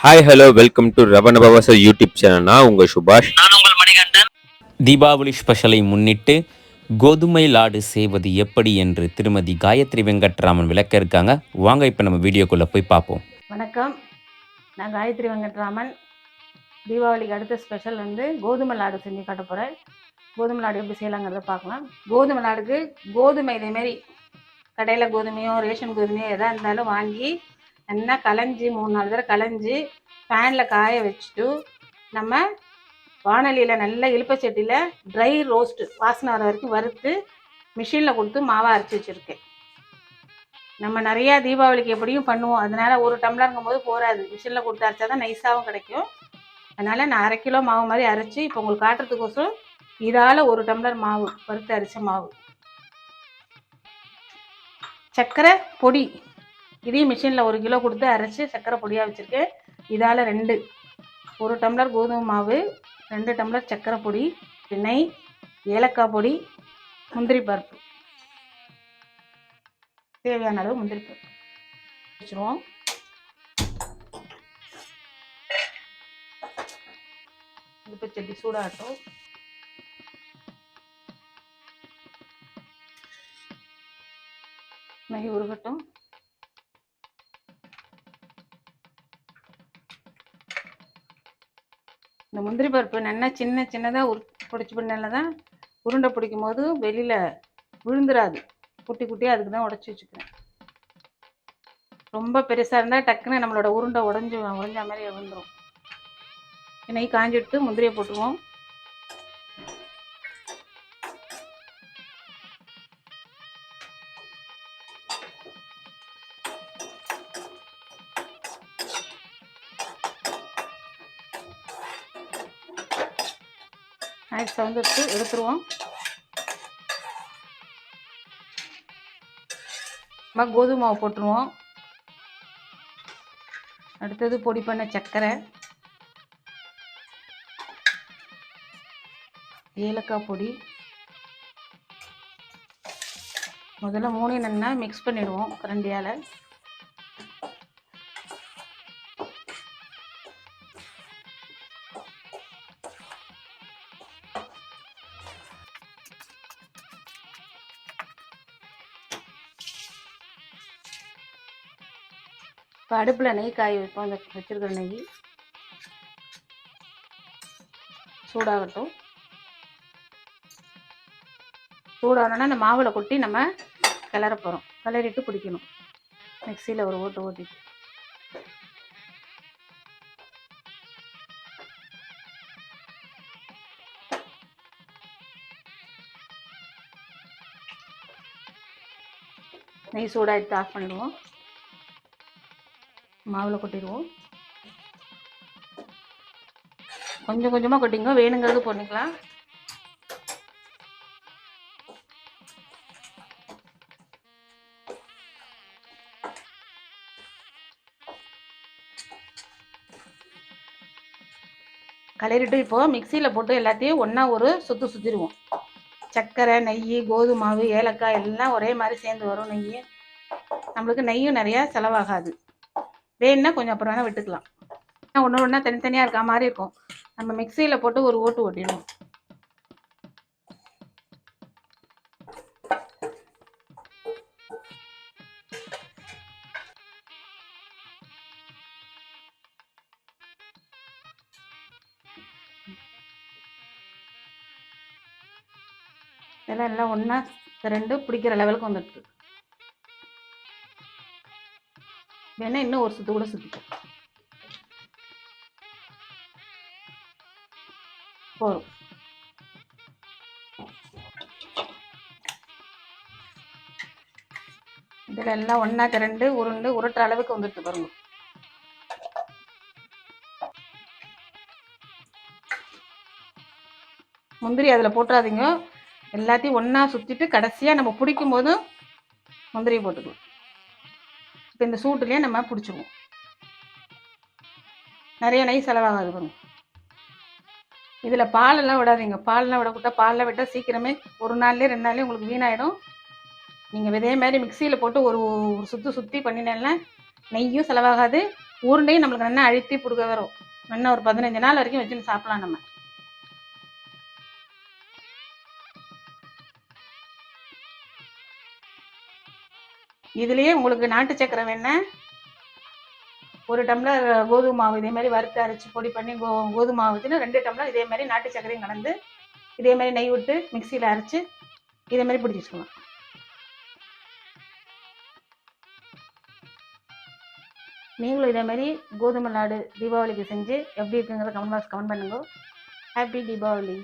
Hi hello welcome to ரவணபவச YouTube channel. நான் உங்கள் சுபாஷ். நான் உங்கள் மணிகண்டன். தீபாவளி ஸ்பெஷலை முன்னிட்டு கோதுமை லாடு செய்வது எப்படி என்று திருமதி காயத்ரி வெங்கட்ராமன் விளக்க இருக்காங்க. வாங்க இப்போ நம்ம வீடியோக்குள்ளே போய் பார்ப்போம். வணக்கம், நான் காயத்ரி வெங்கட்ராமன். தீபாவளிக்கு அடுத்த ஸ்பெஷல் கோதுமை லாடு செஞ்சு காட்ட போகிறேன். கோதுமை லாடு எப்படி செய்யலாங்கிறத பார்க்கலாம். கோதுமை லாடுக்கு கோதுமை இதேமாரி கடையில் கோதுமையோ ரேஷன் கோதுமையோ எதாக இருந்தாலும் வாங்கி நல்லா களைஞ்சி 3-4 தடவை களைஞ்சி ஃபேனில் காய வச்சுட்டு நம்ம வானலியில் நல்லா இழுப்பச்சட்டியில் ட்ரை ரோஸ்ட்டு வாசனை வர வரைக்கும் வறுத்து மிஷினில் கொடுத்து மாவாக அரைச்சி வச்சுருக்கேன். நம்ம நிறையா தீபாவளிக்கு எப்படியும் பண்ணுவோம், அதனால் ஒரு டம்ளருங்கும் போது போகாது. மிஷினில் கொடுத்து அரைச்சா தான் நைஸாகவும் கிடைக்கும். அதனால் நான் 1/2 கிலோ மாவு மாதிரி அரைச்சி இப்போ உங்களுக்கு காட்டுறதுக்கோசரம் இதால் 1 டம்ளர் மாவு வறுத்து அரைச்ச மாவு. சர்க்கரை பொடி இதையும் மிஷினில் 1 கிலோ கொடுத்து அரைச்சி சர்க்கரை பொடியாக வச்சுருக்கேன். இதால் 1 டம்ளர் கோதுமை மாவு, 2 டம்ளர் சர்க்கரை பொடி, நெய், ஏலக்காய் பொடி, முந்திரி பருப்பு, தேவையான அளவு முந்திரி பருப்பு வச்சுருவோம். இப்போ சட்டி சூடாகட்டும். நெய் உருகட்டும். இந்த முந்திரி பருப்பு நல்லா சின்னதாக பிடிச்சி பண்ணல தான் உருண்டை பிடிக்கும் போது வெளியில் விழுந்துடாது. குட்டி குட்டியாக அதுக்கு தான் உடச்சி வச்சுக்கிறேன். ரொம்ப பெருசாக இருந்தால் டக்குன்னு நம்மளோட உருண்டை உடஞ்ச மாதிரி விழுந்துடும். நெய் காஞ்சி விட்டு முந்திரியை போட்டுருவோம். சவுந்துட்டு எடுத்துருவோம். நம்ம கோதுமை மாவு போட்டுருவோம். அடுத்தது பொடி பண்ண சர்க்கரை, ஏலக்காய் பொடி, முதல்ல 3 நல்லா மிக்ஸ் பண்ணிடுவோம் கரண்டியால். இப்போ அடுப்பில் நெய் காய வைப்போம். அந்த வச்சுருக்கிற நெய் சூடாகட்டும். சூடாகணுன்னா அந்த மாவில் கொட்டி நம்ம கிளற போகிறோம். கிளறிட்டு பிடிக்கணும். மிக்சியில் ஒரு ஓட்டு ஓட்டிட்டு நெய் சூடாகிட்டு ஆஃப் பண்ணிடுவோம். மாவில் கொட்டிடுவோம். கொஞ்சம் கொஞ்சமாக கொட்டிங்க, வேணுங்கிறது பண்ணிக்கலாம். கிளறிட்டு இப்போது மிக்சியில் போட்டு எல்லாத்தையும் ஒன்றா ஒரு சுற்றிடுவோம். சர்க்கரை, நெய், கோதுமை மாவு, ஏலக்காய் எல்லாம் ஒரே மாதிரி சேர்ந்து வரும். நெய் நம்மளுக்கு நெய்யும் நிறையா செலவாகாது. வேணுன்னா கொஞ்சம் அப்புறம் வேணால் விட்டுக்கலாம். ஒன்று ஒன்றா தனித்தனியாக இருக்கா மாதிரி இருக்கும். நம்ம மிக்சியில் போட்டு ஒரு ஓட்டு ஓட்டிடுவோம். இதெல்லாம் எல்லாம் ஒன்றா 2 பிடிக்கிற லெவலுக்கு வந்துடுது. வேணா இன்னும் ஒரு சுற்று கூட சுற்றிப்போம். போதும். இதில் எல்லாம் ஒன்றா 2 உருட்டுற அளவுக்கு வந்துடுது பாருங்க. முந்திரி அதில் போட்டுறாதீங்க. எல்லாத்தையும் ஒன்றா சுற்றிட்டு கடைசியாக நம்ம பிடிக்கும் போதும் முந்திரியை போட்டுக்கலாம். இப்போ இந்த சூட்டுலேயே நம்ம பிடிச்சிடுவோம். நிறைய நெய் செலவாகாது பாருங்க. இதில் பாலெல்லாம் விடாதீங்க. பாலெல்லாம் விடக்கூடாது. பாலில் விட்டால் சீக்கிரமே 1 நாள்லேயே 2 நாள்லேயே உங்களுக்கு வீணாயிடும். நீங்கள் இதே மாதிரி மிக்சியில் போட்டு ஒரு சுற்றி பண்ணினேன்னா நெய்யும் செலவாகாது, உருண்டையும் நம்மளுக்கு நல்லா அழுத்தி பிடுக்க வரும். நல்லா ஒரு 15 நாள் வரைக்கும் வச்சுன்னு சாப்பிடலாம் நம்ம. இதுலேயே உங்களுக்கு நாட்டு சக்கரை வேணா, ஒரு டம்ளர் கோதுமை மாவு இதே மாதிரி வறுத்து அரைச்சி பொடி பண்ணி கோதுமை மாவு வச்சுன்னா 2 டம்ளர் இதே மாதிரி நாட்டு சக்கரையும் கலந்து இதே மாதிரி நெய் விட்டு மிக்சியில் அரைச்சி இதே மாதிரி பிடிச்சி வச்சுக்கலாம். நீங்களும் இதே மாதிரி கோதுமை லாடு தீபாவளிக்கு செஞ்சு எப்படி இருக்குங்கிறத கமெண்ட் பாக்ஸ் கமெண்ட் பண்ணுங்க. ஹாப்பி தீபாவளி.